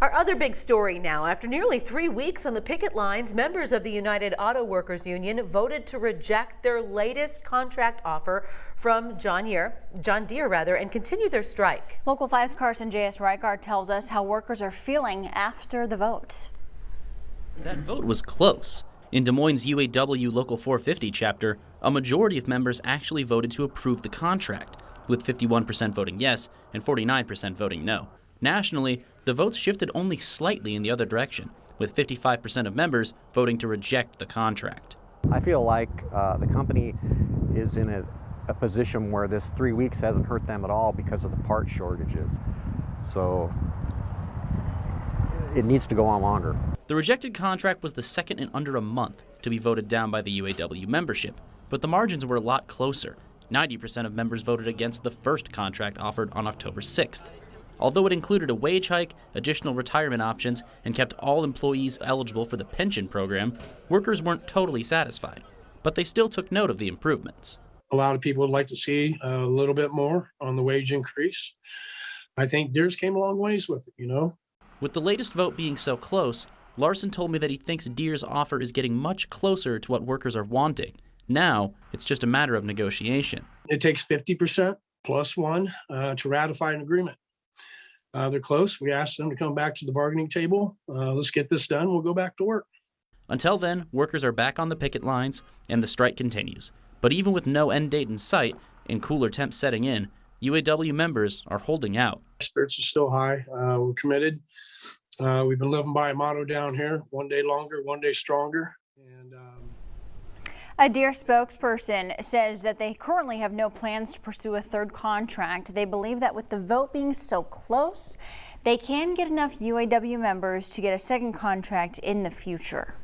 Our other big story now. After nearly 3 weeks on the picket lines, members of the United Auto Workers Union voted to reject their latest contract offer from John Deere, and continue their strike. Local 5's Carson J.S. Reichard tells us how workers are feeling after the vote. That vote was close. In Des Moines' UAW Local 450 chapter, a majority of members actually voted to approve the contract, with 51% voting yes and 49% voting no. Nationally, the votes shifted only slightly in the other direction, with 55% of members voting to reject the contract. I feel like the company is in a position where this 3 weeks hasn't hurt them at all because of the part shortages. So it needs to go on longer. The rejected contract was the second in under a month to be voted down by the UAW membership, but the margins were a lot closer. 90% of members voted against the first contract offered on October 6th. Although it included a wage hike, additional retirement options, and kept all employees eligible for the pension program, workers weren't totally satisfied. But they still took note of the improvements. A lot of people would like to see a little bit more on the wage increase. I think Deere's came a long ways with it, With the latest vote being so close, Larson told me that he thinks Deere's offer is getting much closer to what workers are wanting. Now, it's just a matter of negotiation. It takes 50% plus one to ratify an agreement. They're close. We asked them to come back to the bargaining table. Let's get this done. We'll go back to work. Until then, workers are back on the picket lines and the strike continues. But even with no end date in sight and cooler temps setting in, UAW members are holding out. Spirits are still high. We're committed. We've been living by a motto down here: one day longer, one day stronger. And a Deere spokesperson says that they currently have no plans to pursue a third contract. They believe that with the vote being so close, they can get enough UAW members to get a second contract in the future.